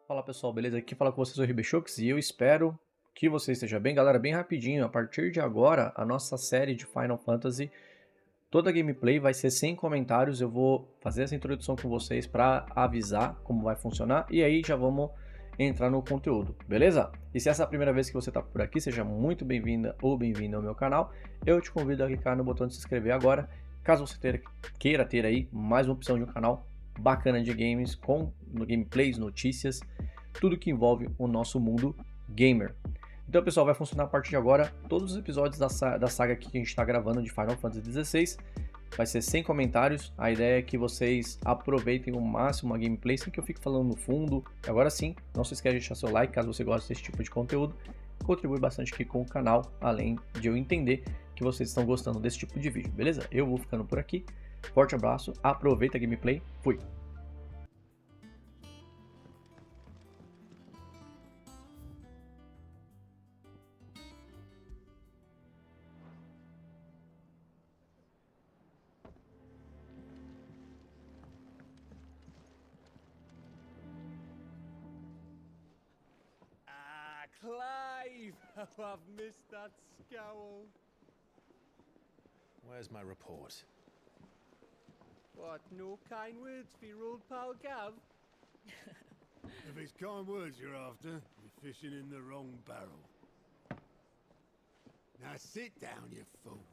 Fala pessoal, beleza? Aqui fala com vocês o RBChoks e eu espero que você esteja bem. Galera, bem rapidinho, a partir de agora, a nossa série de Final Fantasy, toda a gameplay vai ser sem comentários. Eu vou fazer essa introdução com vocês para avisar como vai funcionar e aí já vamos entrar no conteúdo, beleza? E se essa é a primeira vez que você está por aqui, seja muito bem-vinda ou bem-vindo ao meu canal. Eu te convido a clicar no botão de se inscrever agora, caso você queira ter aí mais uma opção de um canal bacana de games com gameplays, notícias, tudo que envolve o nosso mundo gamer. Então, pessoal, vai funcionar a partir de agora. Todos os episódios da saga aqui que a gente está gravando de Final Fantasy XVI vai ser sem comentários. A ideia é que vocês aproveitem o máximo a gameplay, sem que eu fique falando no fundo. Agora sim, não se esqueça de deixar seu like caso você goste desse tipo de conteúdo. Contribui bastante aqui com o canal, além de eu entender que vocês estão gostando desse tipo de vídeo, beleza? Eu vou ficando por aqui. Forte abraço, aproveita a gameplay. Fui! Clive! How I've missed that scowl. Where's my report? What, no kind words for your old pal Gav? If it's kind words you're after, you're fishing in the wrong barrel. Now sit down, you fool.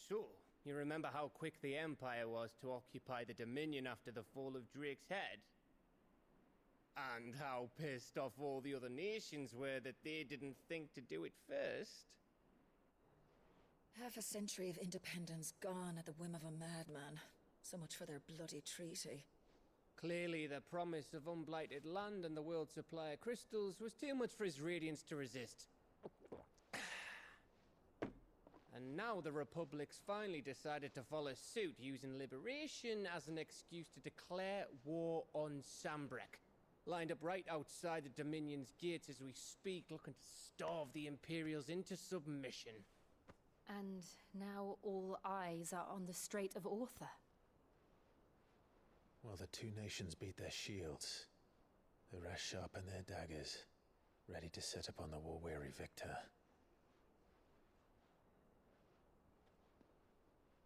So, you remember how quick the Empire was to occupy the Dominion after the fall of Drake's head? And how pissed off all the other nations were that they didn't think to do it first? Half a century of independence gone at the whim of a madman. So much for their bloody treaty. Clearly, the promise of unblighted land and the world's supply of crystals was too much for his radiance to resist. And now the Republic's finally decided to follow suit, using liberation as an excuse to declare war on Sambrek. Lined up right outside the Dominion's gates as we speak, looking to starve the Imperials into submission. And now all eyes are on the Strait of Author. Well, the two nations beat their shields. The rest sharpen their daggers, ready to set upon the war-weary victor.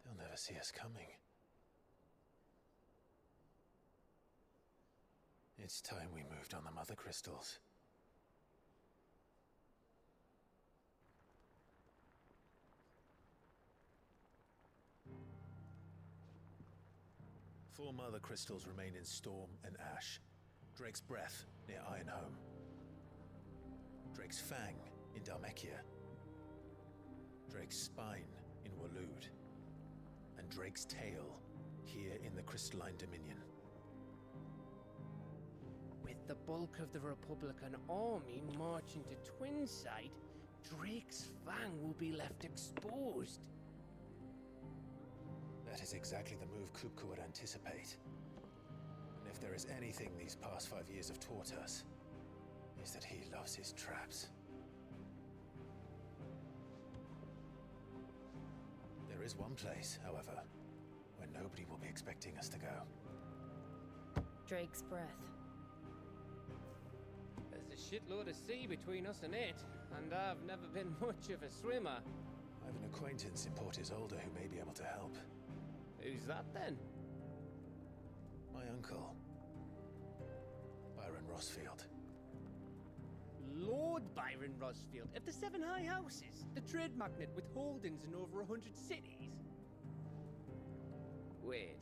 They'll never see us coming. It's time we moved on the mother crystals. Four mother crystals remain in Storm and Ash. Drake's Breath near Ironhome. Drake's Fang in Dhalmekia. Drake's Spine in Waloed. And Drake's Tail here in the Crystalline Dominion. With the bulk of the Republican army marching to Twinside, Drake's Fang will be left exposed. That is exactly the move Kupka would anticipate. And if there is anything these past 5 years have taught us, is that he loves his traps. There is one place, however, where nobody will be expecting us to go. Drake's Breath. There's a shitload of sea between us and it, and I've never been much of a swimmer. I have an acquaintance in Port Isolde who may be able to help. Who's that then? My uncle, Byron Rosfield. Lord Byron Rosfield of the Seven High Houses, the trade magnate with holdings in over 100 cities. Wait,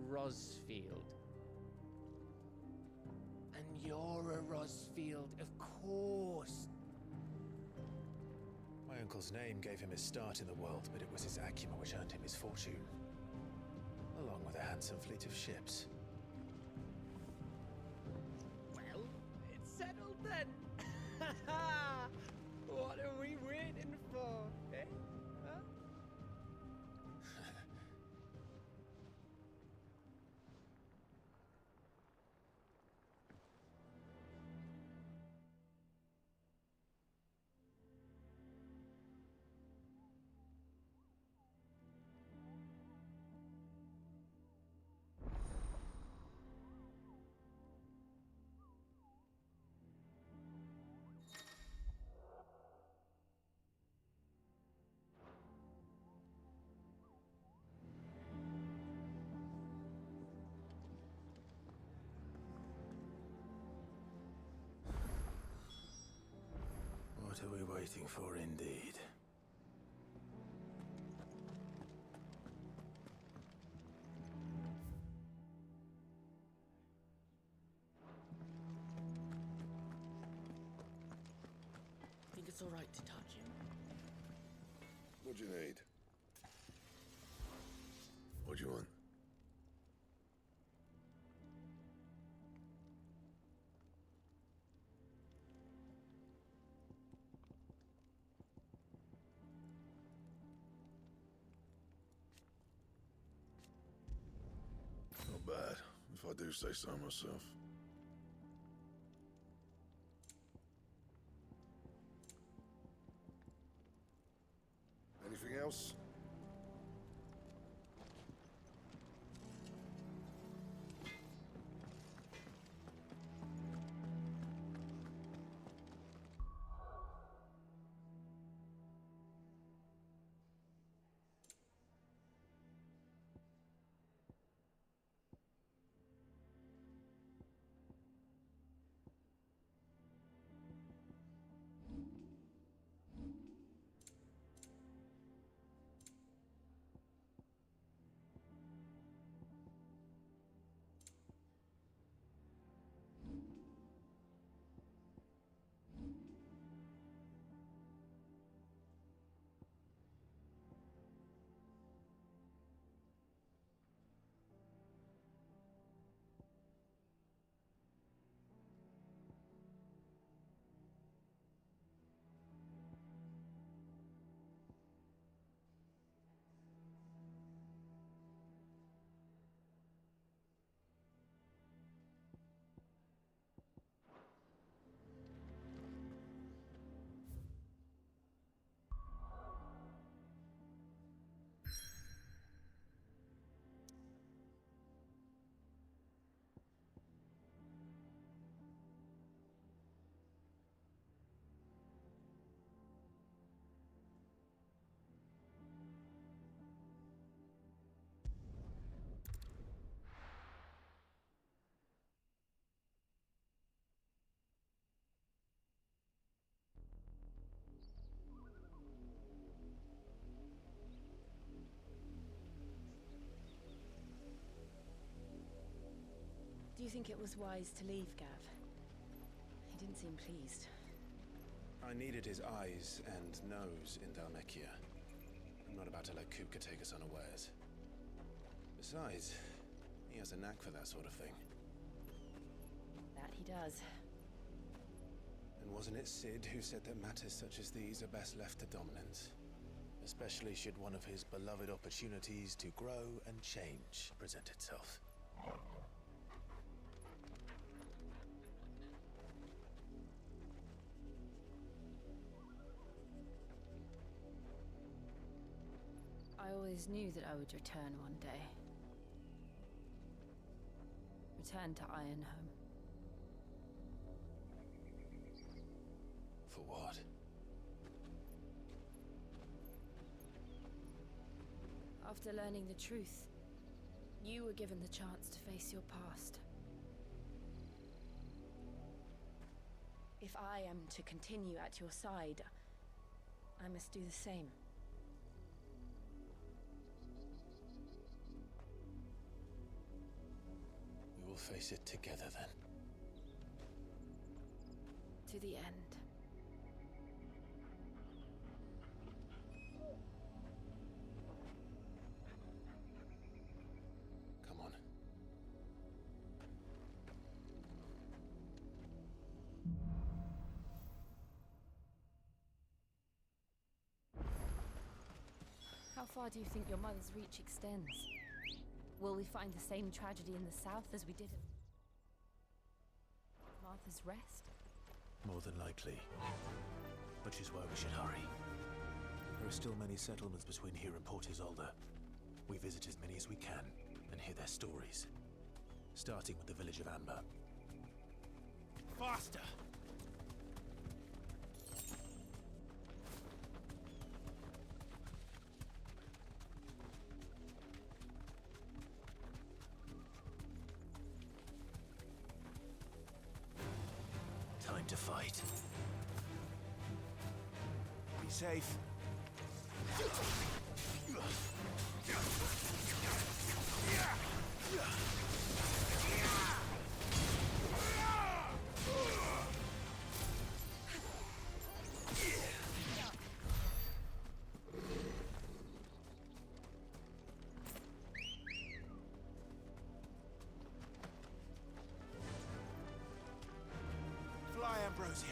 Rosfield. And you're a Rosfield, of course. My uncle's name gave him his start in the world, but it was his acumen which earned him his fortune, along with a handsome fleet of ships. Well, it's settled then. What are we waiting for, eh? Huh? waiting for indeed. Think it's all right to touch him? What do you need? What do you want? Not bad, if I do say so myself. Anything else? Do you think it was wise to leave, Gav? He didn't seem pleased. I needed his eyes and nose in Dhalmekia. I'm not about to let Kupka take us unawares. Besides, he has a knack for that sort of thing. That he does. And wasn't it Sid who said that matters such as these are best left to dominance? Especially should one of his beloved opportunities to grow and change present itself. I always knew that I would return one day. Return to Ironhome. For what? After learning the truth, you were given the chance to face your past. If I am to continue at your side, I must do the same. We will face it together then. To the end. Come on. How far do you think your mother's reach extends? Will we find the same tragedy in the south as we did at Martha's Rest? More than likely. Which is why we should hurry. There are still many settlements between here and Port Isolde. We visit as many as we can and hear their stories. Starting with the village of Amber. Faster! Time to fight. Be safe. Fly, Ambrosia.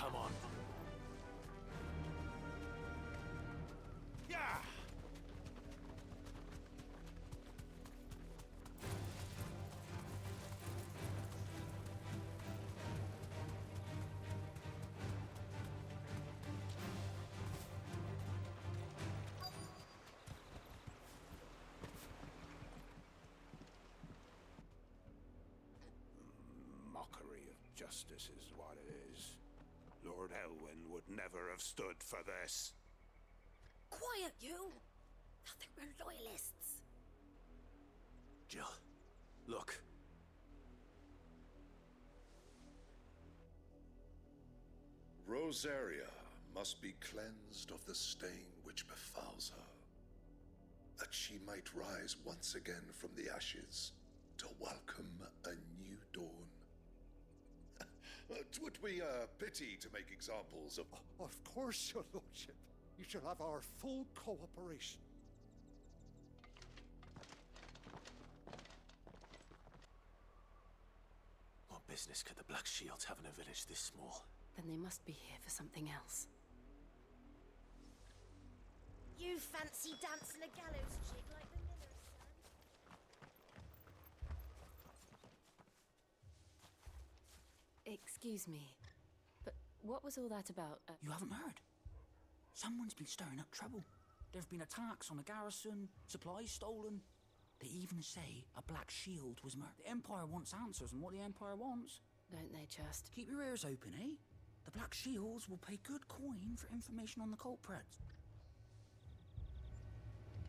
Come on. Yeah! Mockery of justice is what it is. Lord Elwyn would never have stood for this. Quiet, you! Thought they were loyalists. Jill, look. Rosaria must be cleansed of the stain which befouls her, that she might rise once again from the ashes to welcome a new dawn. 'Twould be a pity to make examples of... Of course, your lordship. You shall have our full cooperation. What business could the Black Shields have in a village this small? Then they must be here for something else. You fancy dancing a gallows jig like the miller's son? Excuse me, but what was all that about? You haven't heard? Someone's been stirring up trouble. There have been attacks on the garrison, supplies stolen. They even say a Black Shield was murdered. The Empire wants answers, and what the Empire wants... Don't they just? Keep your ears open, eh? The Black Shields will pay good coin for information on the culprits.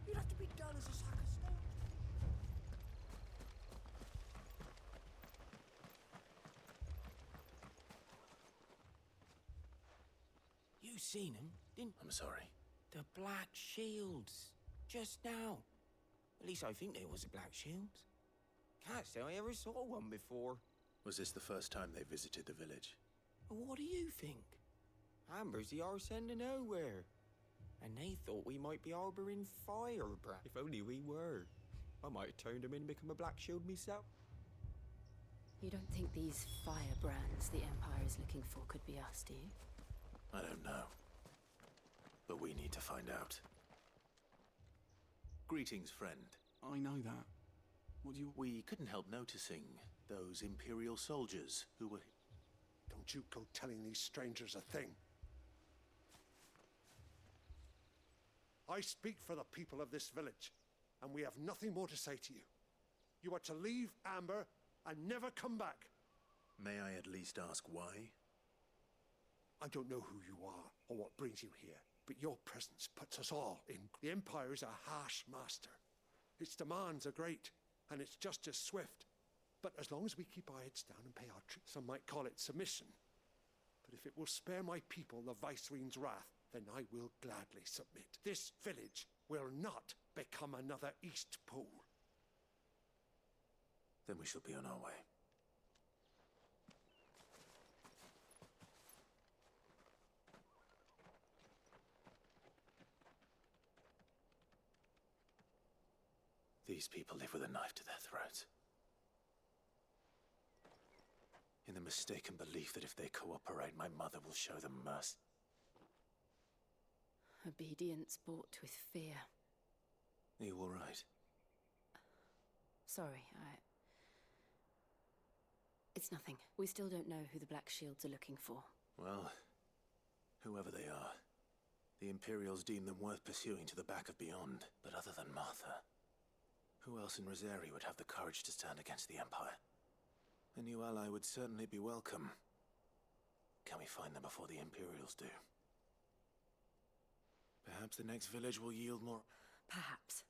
You'd have to be dull as a sack of stone. You seen him, didn't I'm sorry. The Black Shields. Just now. At least I think there was a Black Shields. Can't say I ever saw one before. Was this the first time they visited the village? What do you think? Amber's the arse end of nowhere. And they thought we might be harboring firebrand. If only we were. I might have turned them in and become a Black Shield myself. You don't think these firebrands the Empire is looking for could be us, do you? I don't know. But we need to find out. Greetings, friend. I know that. What do you... We couldn't help noticing those Imperial soldiers who were... Don't you go telling these strangers a thing. I speak for the people of this village, and we have nothing more to say to you. You are to leave Amber and never come back. May I at least ask why? I don't know who you are or what brings you here, but your presence puts us all in. The Empire is a harsh master. Its demands are great, and its justice swift. But as long as we keep our heads down and pay our tribute, some might call it submission. But if it will spare my people the Viceroy's wrath, then I will gladly submit. This village will not become another East Pole. Then we shall be on our way. These people live with a knife to their throats. In the mistaken belief that if they cooperate, my mother will show them mercy. Obedience bought with fear. Are you all right? Sorry, It's nothing. We still don't know who the Black Shields are looking for. Well, whoever they are, the Imperials deem them worth pursuing to the back of beyond. But other than Martha, who else in Rosari would have the courage to stand against the Empire? A new ally would certainly be welcome. Can we find them before the Imperials do? Perhaps the next village will yield more... Perhaps.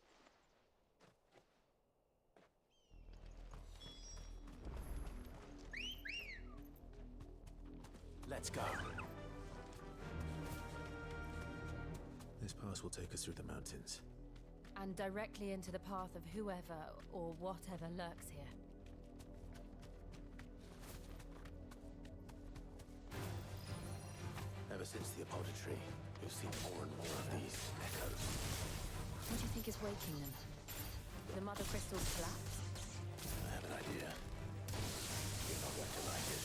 Let's go. This pass will take us through the mountains. And directly into the path of whoever or whatever lurks here. Ever since the apothecary, we've seen more and more of these echoes. What do you think is waking them? The mother crystal's collapse? I have an idea. You're not going to like it.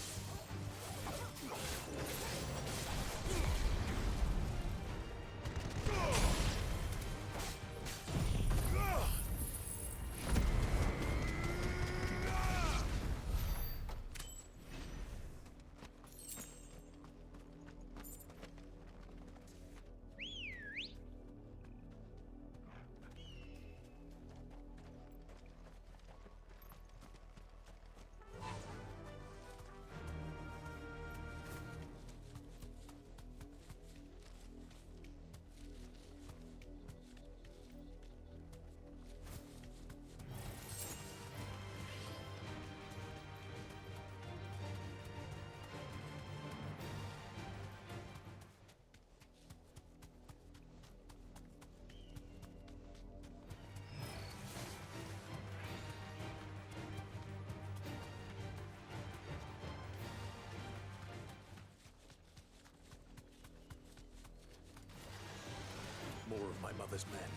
more of my mother's men.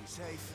Be safe.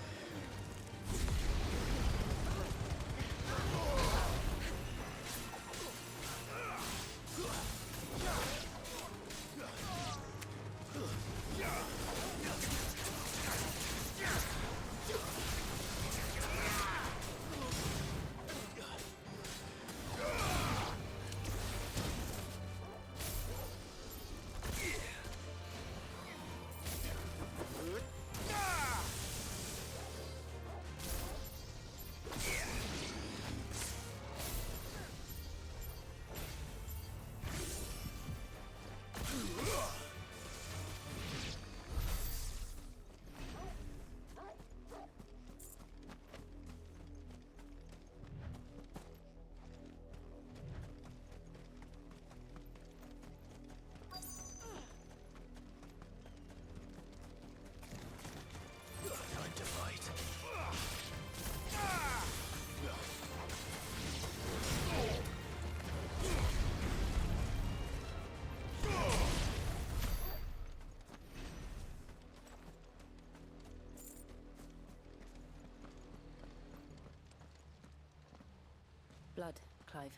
Blood, Clive.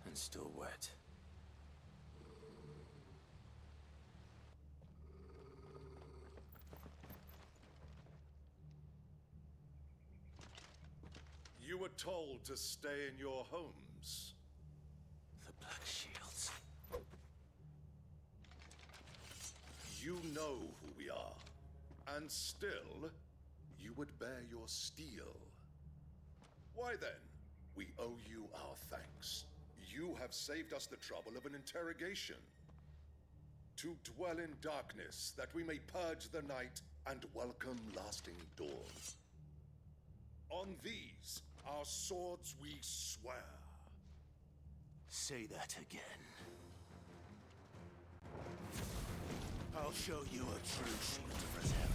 And still wet. You were told to stay in your homes. The Black Shields. You know who we are, and still, you would bear your steel. Why then, we owe you our thanks. You have saved us the trouble of an interrogation. To dwell in darkness, that we may purge the night and welcome lasting dawn. On these, our swords we swear. Say that again. I'll show you a true shield of Rosaria.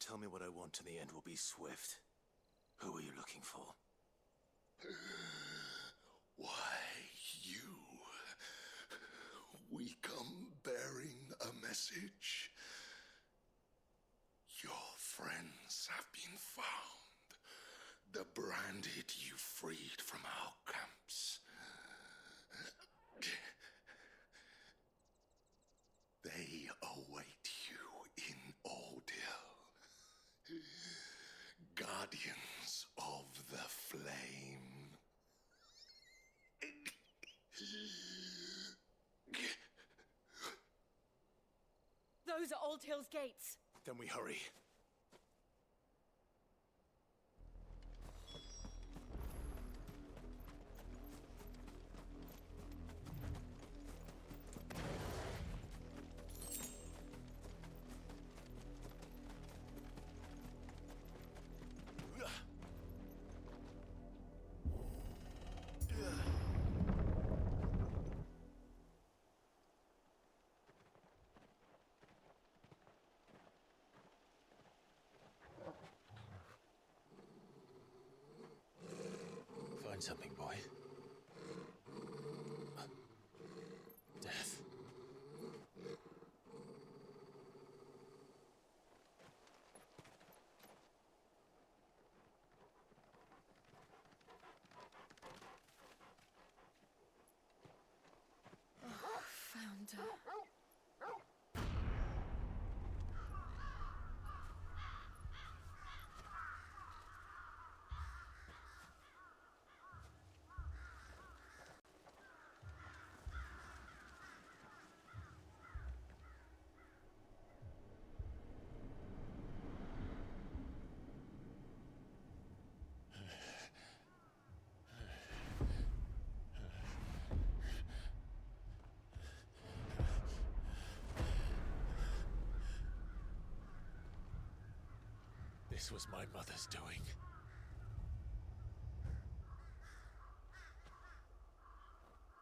Tell me what I want and the end will be swift. Who are you looking for? Why, you. We come bearing a message. Your friends have been found. The branded you freed from our camps. They await you in Ordeal. Guardians of the Flame. Those are Old Hill's gates. Then we hurry. Find something, boy. Death. Found her. This was my mother's doing.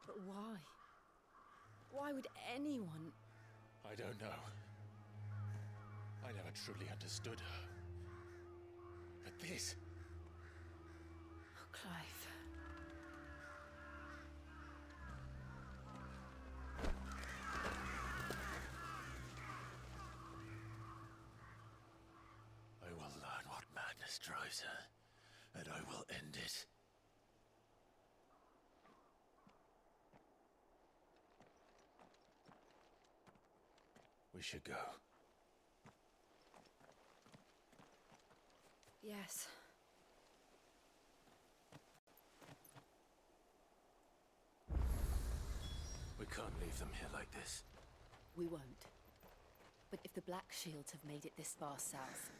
But why? Why would anyone... I don't know. I never truly understood her. But this... Oh, Clive. I will learn what madness drives her, and I will end it. We should go. Yes. We can't leave them here like this. We won't. But if the Black Shields have made it this far south,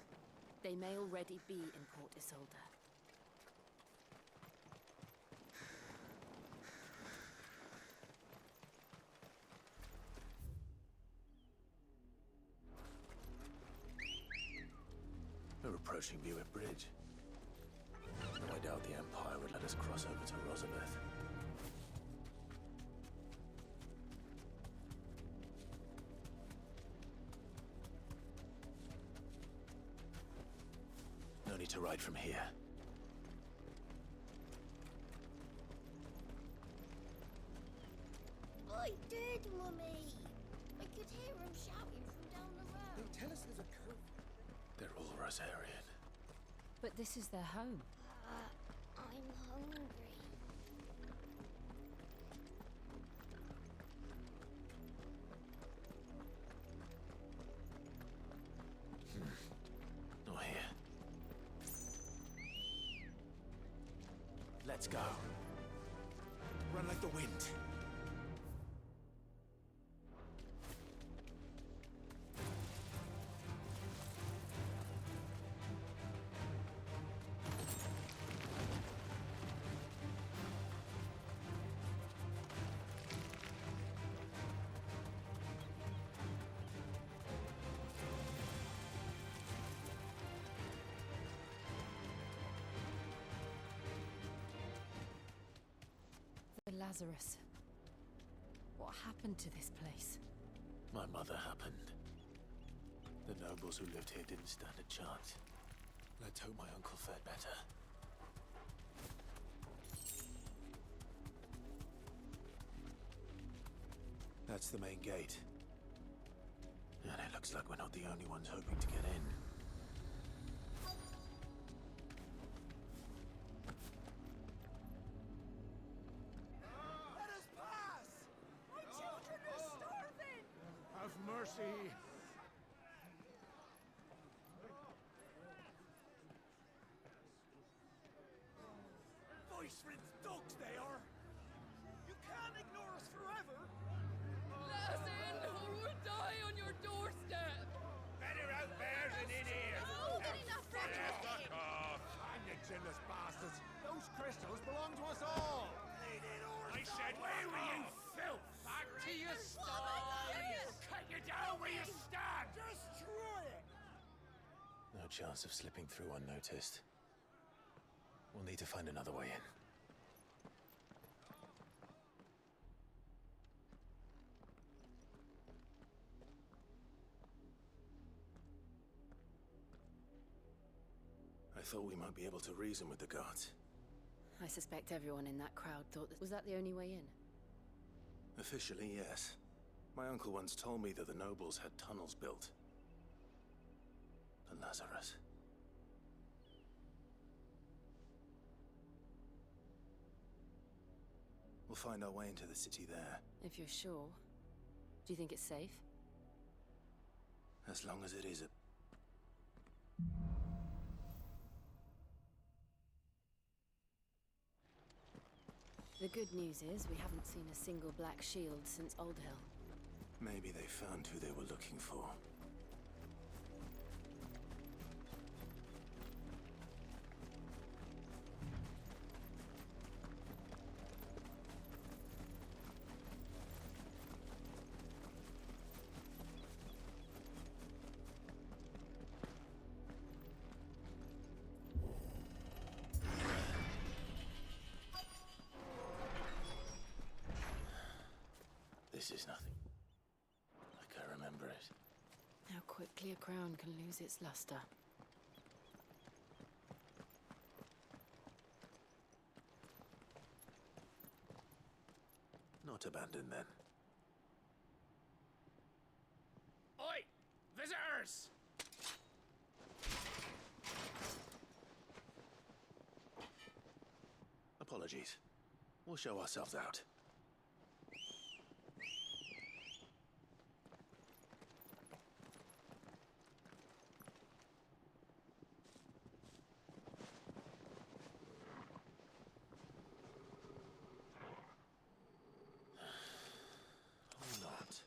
they may already be in Port Isolde. We're approaching Buick Bridge. I doubt the Empire would let us cross over to Rosabeth. No need to ride from here. I did, Mummy. I could hear him shouting from down the road. They tell us there's a curve. They're all Rosarian. But this is their home. I'm hungry. Not here. Let's go. Run like the wind. The Lazarus. What happened to this place? My mother happened. The nobles who lived here didn't stand a chance. Let's hope my uncle fared better. That's the main gate. And it looks like we're not the only ones hoping to get in. Let us pass! My children are starving! Have mercy! Voice-rinsed dogs they are! You can't ignore us forever! Let us in, or we'll die on your doorstep! Better out there than in here. Oh, get enough Fuck off. Hang you chinless bastards! Those crystals belong to us all! I said, where were you, filth? Back to your sties. Cut you down where you stand. Destroy it! No chance of slipping through unnoticed. We'll need to find another way in. I thought we might be able to reason with the guards. I suspect everyone in that crowd thought that... Was that the only way in? Officially, yes. My uncle once told me that the nobles had tunnels built. The Lazarus. We'll find our way into the city there. If you're sure. Do you think it's safe? As long as it is a... The good news is we haven't seen a single black shield since Old Hill. Maybe they found who they were looking for. This is nothing like I remember it. How quickly a crown can lose its luster. Not abandoned then. Oi! Visitors! Apologies. We'll show ourselves out. Or not.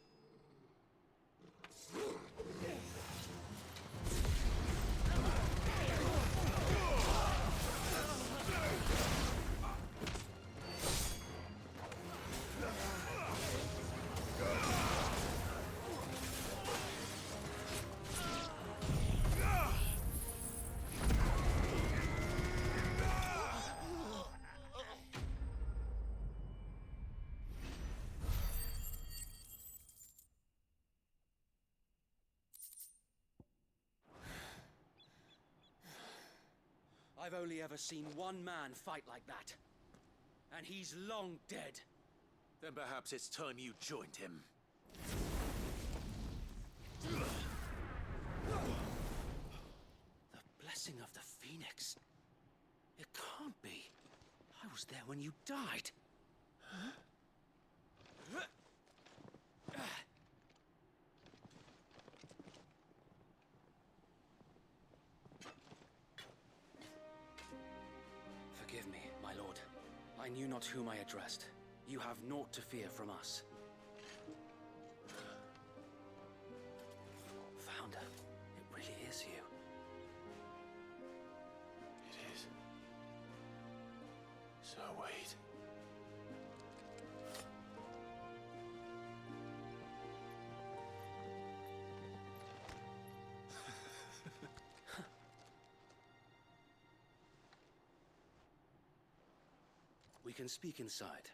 I've only ever seen one man fight like that. And he's long dead. Then perhaps it's time you joined him. The blessing of the Phoenix. It can't be. I was there when you died. Forgive me, my lord. I knew not whom I addressed. You have naught to fear from us. Founder, it really is you. It is. So wait. We can speak inside.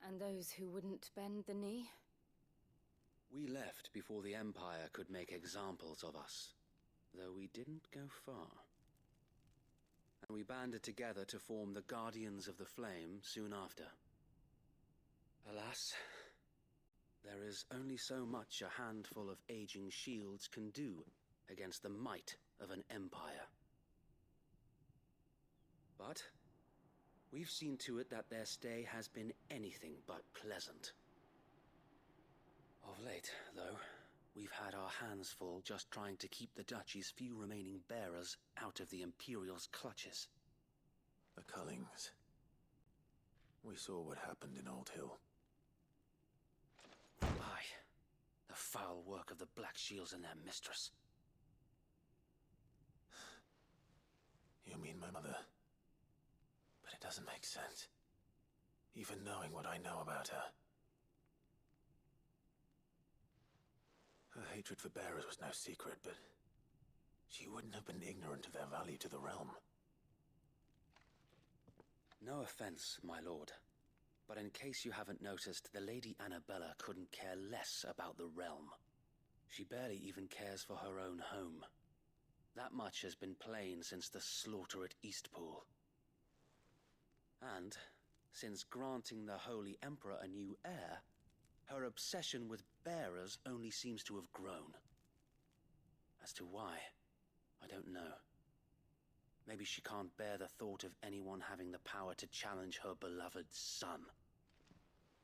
And those who wouldn't bend the knee? We left before the Empire could make examples of us, though we didn't go far. And we banded together to form the Guardians of the Flame soon after. Alas, there is only so much a handful of aging shields can do against the might of an empire. But we've seen to it that their stay has been anything but pleasant. Of late, though, we've had our hands full just trying to keep the Duchy's few remaining bearers out of the Imperial's clutches. The Cullings. We saw what happened in Old Hill. Aye. The foul work of the Black Shields and their mistress. You mean my mother? But it doesn't make sense. Even knowing what I know about her. Her hatred for bearers was no secret, but she wouldn't have been ignorant of their value to the realm. No offense, my lord, but in case you haven't noticed, the Lady Annabella couldn't care less about the realm. She barely even cares for her own home. That much has been plain since the slaughter at Eastpool. And, since granting the Holy Emperor a new heir, her obsession with bearers only seems to have grown. As to why, I don't know. Maybe she can't bear the thought of anyone having the power to challenge her beloved son.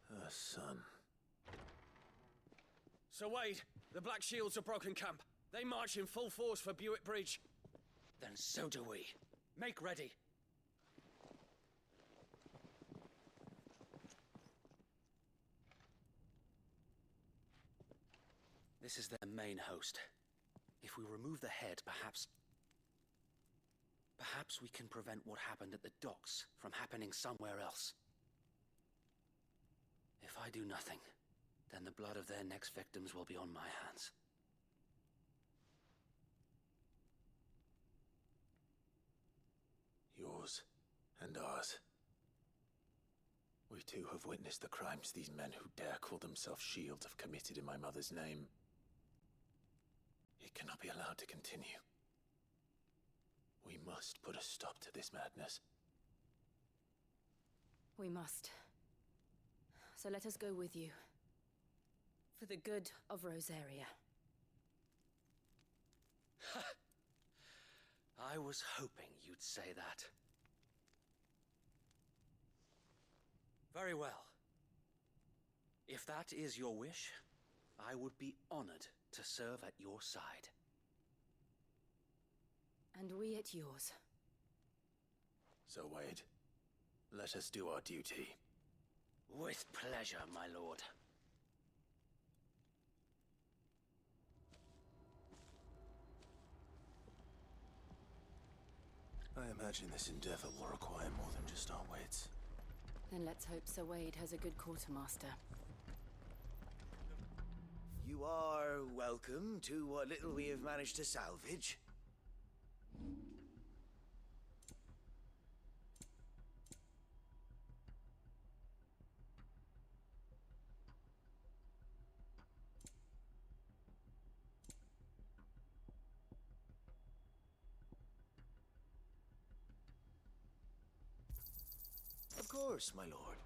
Her son. Sir Wade, the Black Shields have broken camp. They march in full force for Buick Bridge. Then so do we. Make ready. This is their main host. If we remove the head, perhaps... Perhaps we can prevent what happened at the docks from happening somewhere else. If I do nothing, then the blood of their next victims will be on my hands. Yours and ours. We too have witnessed the crimes these men who dare call themselves shields have committed in my mother's name. It cannot be allowed to continue. We must put a stop to this madness. We must. So let us go with you. For the good of Rosaria. I was hoping you'd say that. Very well. If that is your wish, I would be honored to serve at your side. And we at yours. So, Wade, let us do our duty. With pleasure, my lord. I imagine this endeavor will require more than just our wits. Then let's hope Sir Wade has a good quartermaster. You are welcome to what little we have managed to salvage. Of course, my lord.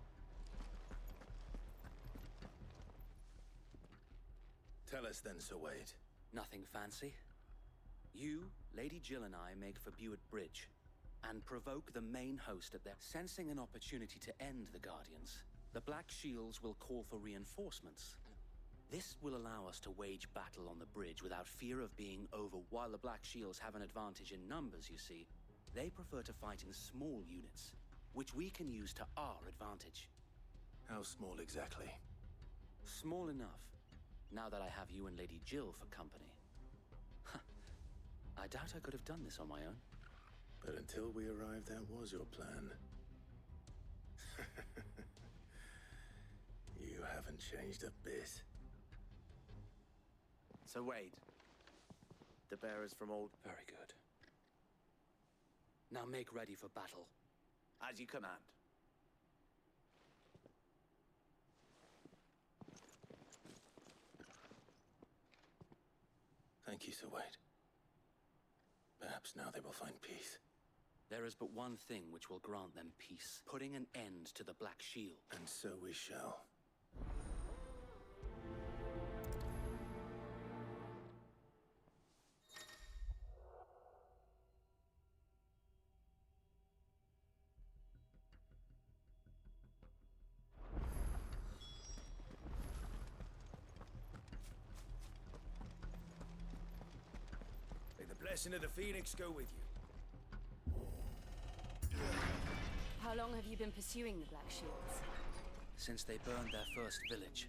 Tell us then, Sir Wade. Nothing fancy. You, Lady Jill and I make for Buett Bridge, and provoke the main host at their... Sensing an opportunity to end the Guardians, the Black Shields will call for reinforcements. This will allow us to wage battle on the bridge without fear of being over. While the Black Shields have an advantage in numbers, you see, they prefer to fight in small units, which we can use to our advantage. How small exactly? Small enough, now that I have you and Lady Jill for company. I doubt I could have done this on my own. But until we arrived, that was your plan. You haven't changed a bit. So Wade, the bearers from old... Very good. Now make ready for battle. As you command. Thank you, Sir Wade. Perhaps now they will find peace. There is but one thing which will grant them peace. Putting an end to the Black Shield. And so we shall. May the blessing of the Phoenix go with you. How long have you been pursuing the Black Shields? Since they burned their first village.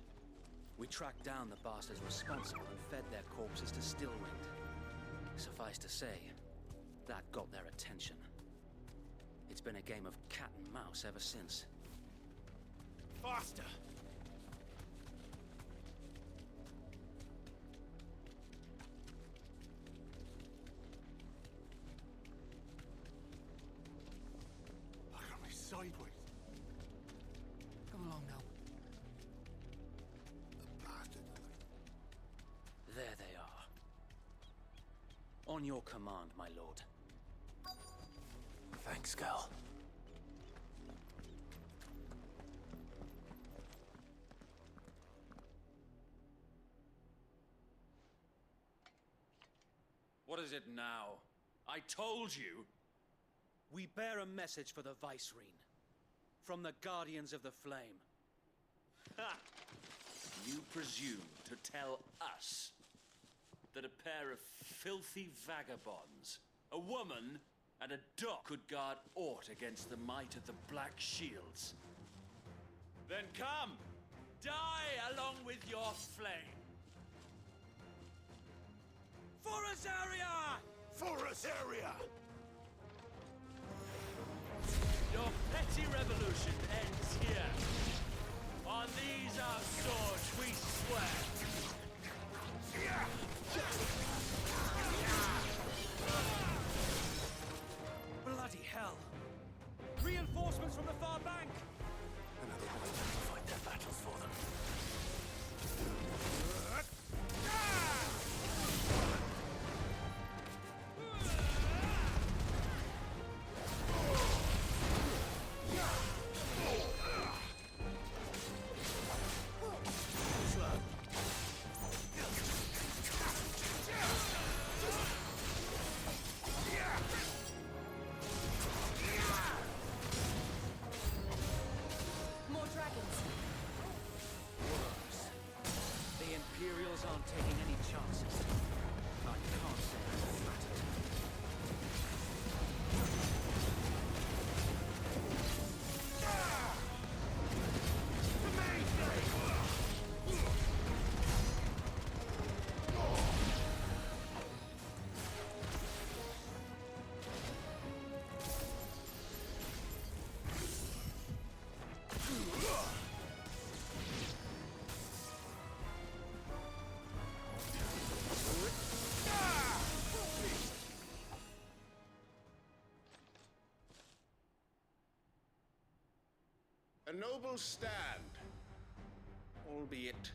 We tracked down the bastards responsible and fed their corpses to Stillwind. Suffice to say, that got their attention. It's been a game of cat and mouse ever since. Faster! Sideways. Come along now. The bastard. There they are. On your command, my lord. Thanks, Gal. What is it now? I told you! We bear a message for the Vicereine. From the Guardians of the Flame. Ha! You presume to tell us that a pair of filthy vagabonds, a woman and a dog, could guard aught against the might of the Black Shields? Then come! Die along with your flame! For Rosaria! For Rosaria! petty revolution ends here. On these our swords we swear. Bloody hell! Reinforcements from the far bank! Another one of them to fight their battles for them. More dragons. Worse. The Imperials aren't taking any chances. I can't say I'm flattered. A noble stand, albeit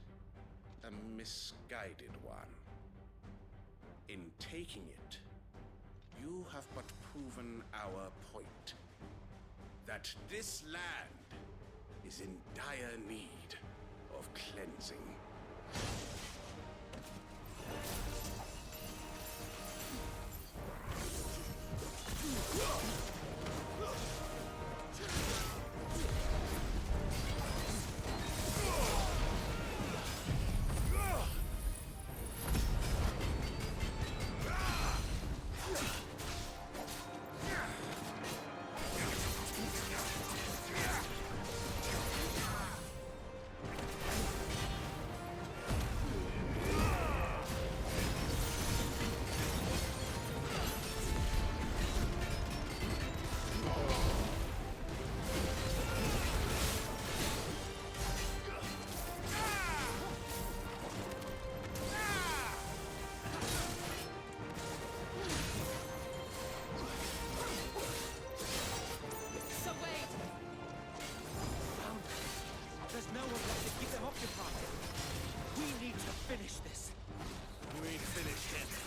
a misguided one. In taking it, you have but proven our point. That this land is in dire need of cleansing. There's no one left to keep them occupied. We need to finish this. You ain't finished yet.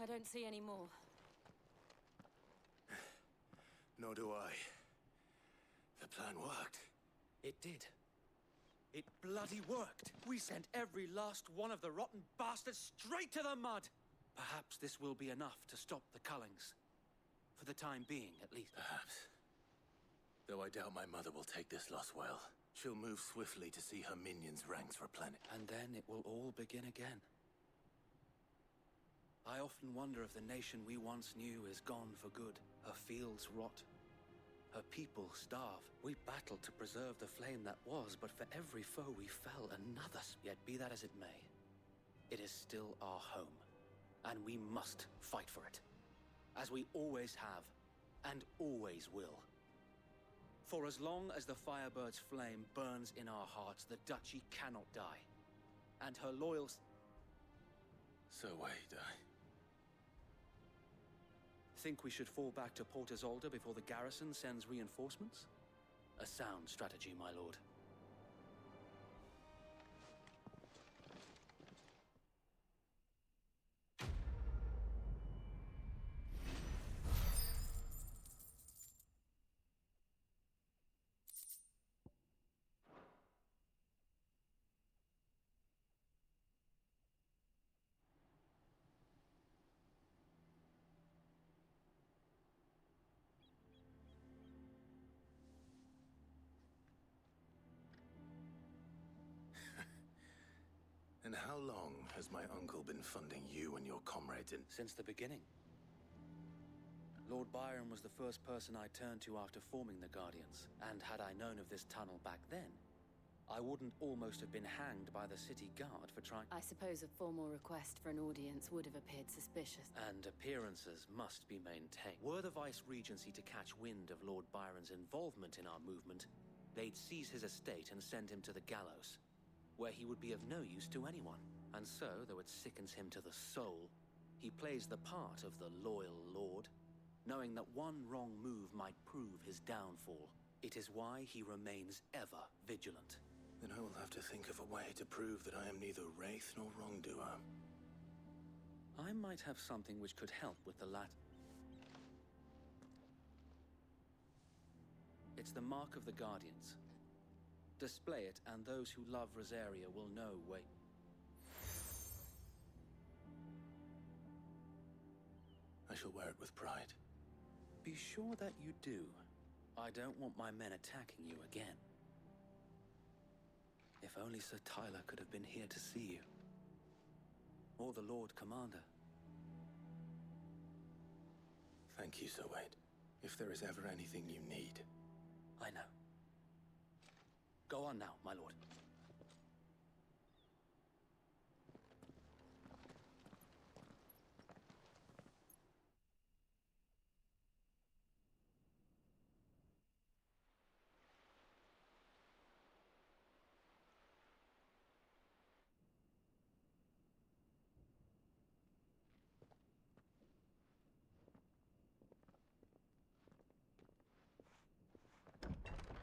I don't see any more. Nor do I. The plan worked. It did. It bloody worked. We sent every last one of the rotten bastards straight to the mud. Perhaps this will be enough to stop the Cullings. For the time being, at least. Perhaps. Though I doubt my mother will take this loss well. She'll move swiftly to see her minions' ranks replenished. And then it will all begin again. I often wonder if the nation we once knew is gone for good. Her fields rot. Her people starve. We battled to preserve the flame that was, but for every foe we fell another. Yet be that as it may, it is still our home. And we must fight for it. As we always have, and always will. For as long as the Firebird's flame burns in our hearts, the Duchy cannot die. And her loyal... So wait, Think we should fall back to Port Isolde before the garrison sends reinforcements? A sound strategy, my lord. And how long has my uncle been funding you and your comrades in? Since the beginning. Lord Byron was the first person I turned to after forming the Guardians, and had I known of this tunnel back then, I wouldn't almost have been hanged by the city guard for trying— I suppose a formal request for an audience would have appeared suspicious. And appearances must be maintained. Were the Vice-Regency to catch wind of Lord Byron's involvement in our movement, they'd seize his estate and send him to the gallows, where he would be of no use to anyone. And so, though it sickens him to the soul, he plays the part of the loyal lord, knowing that one wrong move might prove his downfall. It is why he remains ever vigilant. Then I will have to think of a way to prove that I am neither wraith nor wrongdoer. I might have something which could help with the latter. It's the mark of the Guardians. Display it, and those who love Rosaria will know wait. I shall wear it with pride. Be sure that you do. I don't want my men attacking you again. If only Sir Tyler could have been here to see you. Or the Lord Commander. Thank you, Sir Wade. If there is ever anything you need. I know. Go on now, my lord.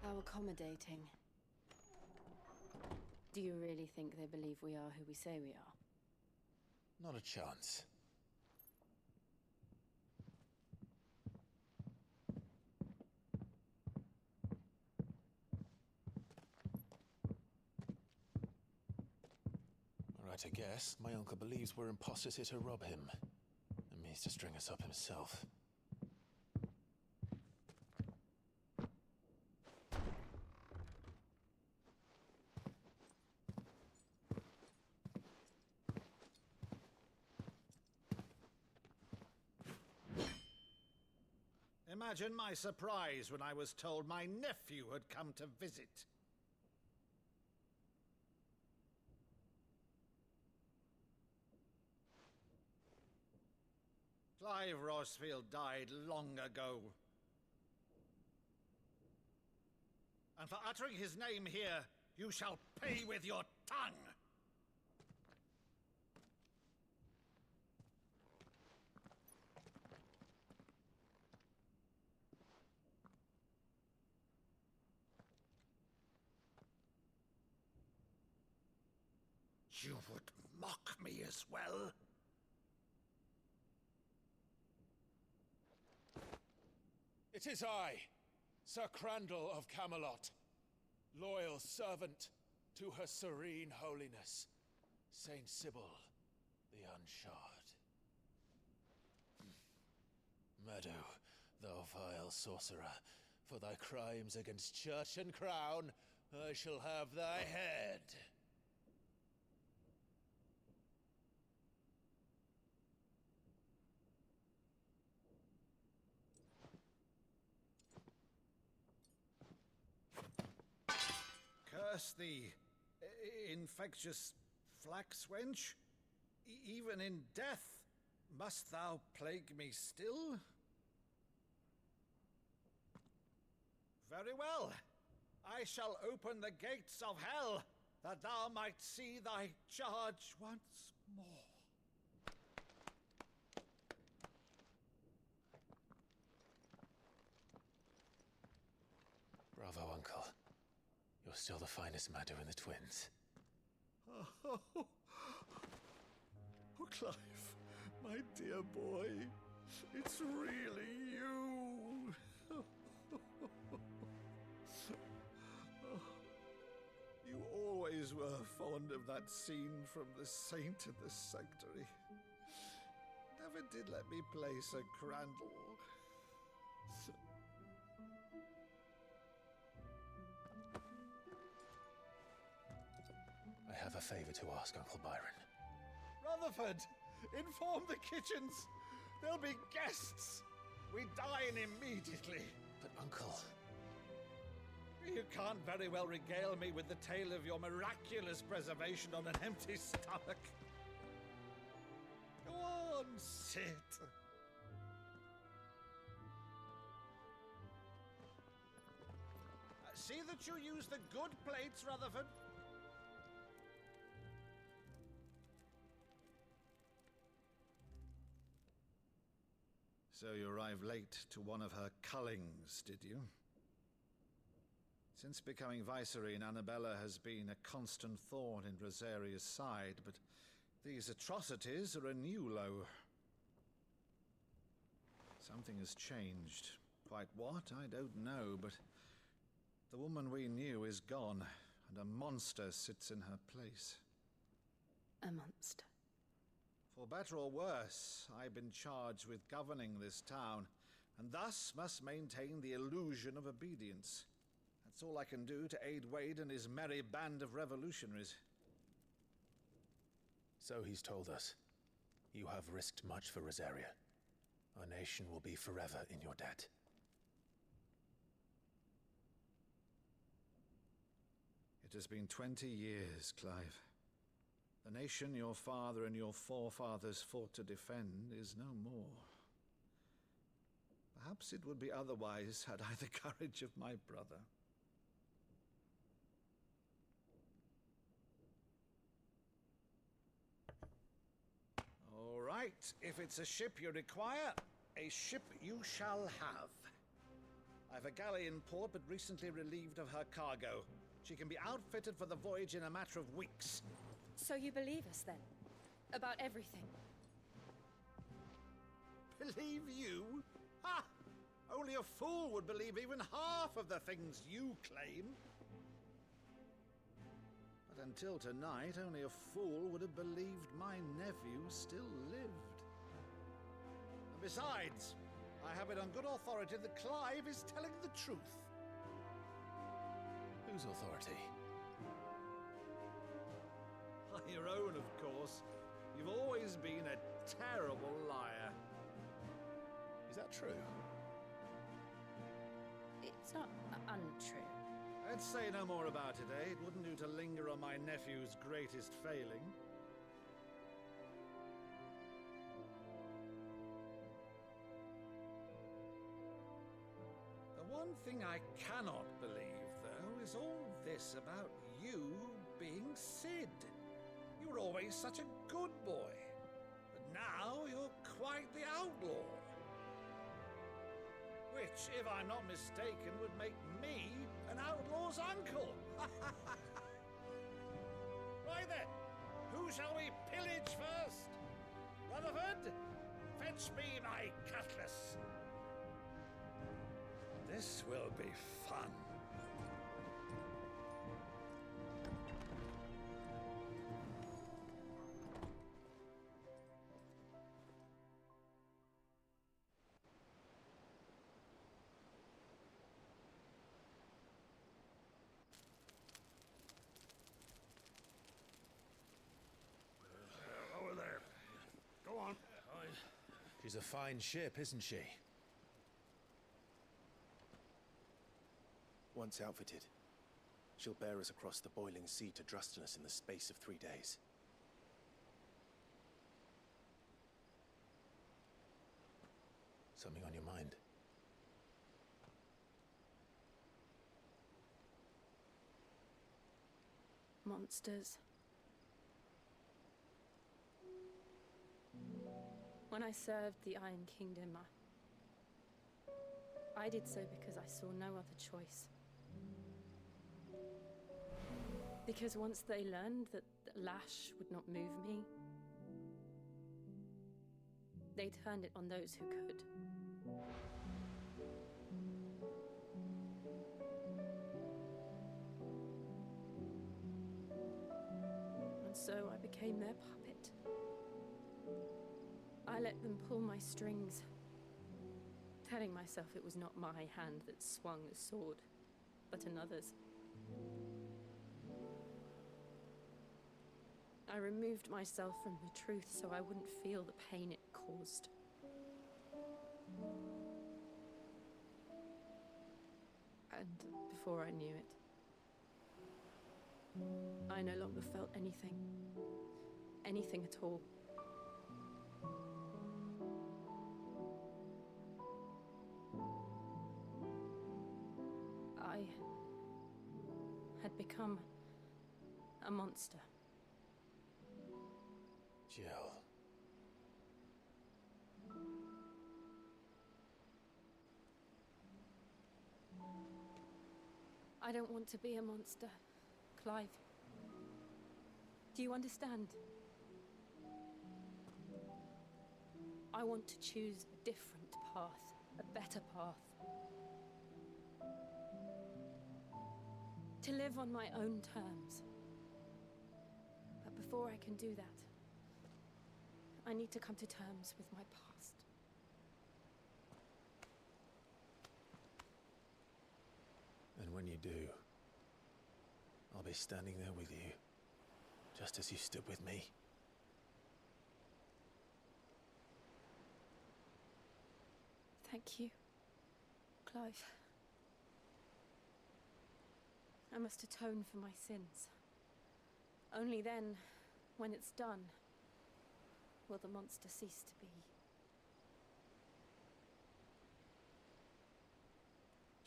How accommodating. Do you really think they believe we are who we say we are? Not a chance. Right, I guess. My uncle believes we're imposters here to rob him. And means to string us up himself. Imagine my surprise when I was told my nephew had come to visit. Clive Rosfield died long ago. And for uttering his name here, you shall pay with your tongue! You would mock me as well? It is I, Sir Crandall of Camelot, loyal servant to Her Serene Holiness, Saint Sybil the Unshod. Meadow, thou vile sorcerer, for thy crimes against church and crown, I shall have thy head. Curse thee, infectious flax wench. Even in death, must thou plague me still? Very well. I shall open the gates of hell, that thou might see thy charge once more. Bravo, Uncle. You're still the finest Meadow in the twins. Oh, Clive, my dear boy, it's really you. You always were fond of that scene from The Saint in the Sanctuary. Never did let me play Sir Crandall. I have a favor to ask, Uncle Byron. Rutherford, inform the kitchens. There'll be guests. We dine immediately. But, Uncle... You can't very well regale me with the tale of your miraculous preservation on an empty stomach. Go on, sit. See that you use the good plates, Rutherford. So you arrived late to one of her cullings, did you? Since becoming Vicereine, Annabella has been a constant thorn in Rosaria's side, but these atrocities are a new low. Something has changed. Quite what, I don't know, but the woman we knew is gone, and a monster sits in her place. A monster. For better or worse, I've been charged with governing this town, and thus must maintain the illusion of obedience. That's all I can do to aid Wade and his merry band of revolutionaries. So he's told us. You have risked much for Rosaria. Our nation will be forever in your debt. It has been 20 years, Clive. The nation your father and your forefathers fought to defend is no more. Perhaps it would be otherwise had I the courage of my brother. All right, if it's a ship you require, a ship you shall have. I've a galley in port, but recently relieved of her cargo. She can be outfitted for the voyage in a matter of weeks. So you believe us, then? About everything? Believe you? Ha! Only a fool would believe even half of the things you claim. But until tonight, only a fool would have believed my nephew still lived. And besides, I have it on good authority that Clive is telling the truth. Whose authority? Your own, of course. You've always been a terrible liar. Is that true? It's not untrue. Let's say no more about it, eh? It wouldn't do to linger on my nephew's greatest failing. The one thing I cannot believe, though, is all this about you being Sid. You were always such a good boy, but now you're quite the outlaw. Which, if I'm not mistaken, would make me an outlaw's uncle. Right then, who shall we pillage first? Rutherford, fetch me my cutlass. This will be fun. Over there. Go on. She's a fine ship, isn't she? Once outfitted, she'll bear us across the boiling sea to Drustinus in the space of 3 days. Something on your mind? Monsters. When I served the Iron Kingdom, I did so because I saw no other choice. Because once they learned that the lash would not move me, they turned it on those who could. And so I became their puppet. I let them pull my strings, telling myself it was not my hand that swung the sword, but another's. I removed myself from the truth so I wouldn't feel the pain it caused. And before I knew it, I no longer felt anything. Anything at all. I had become a monster. Jill. I don't want to be a monster, Clive. Do you understand? I want to choose a different path, a better path. To live on my own terms. But before I can do that, I need to come to terms with my past. And when you do, I'll be standing there with you, just as you stood with me. Thank you, Clive. I must atone for my sins. Only then, when it's done, will the monster cease to be.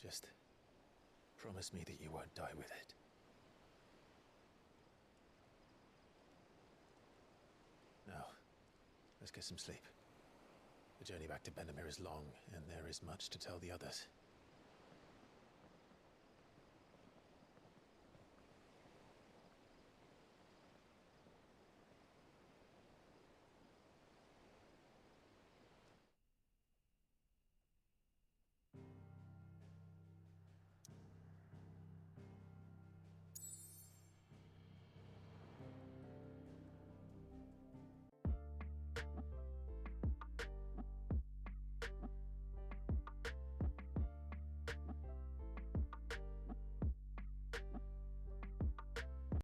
Just promise me that you won't die with it. Now, let's get some sleep. The journey back to Benamir is long, and there is much to tell the others.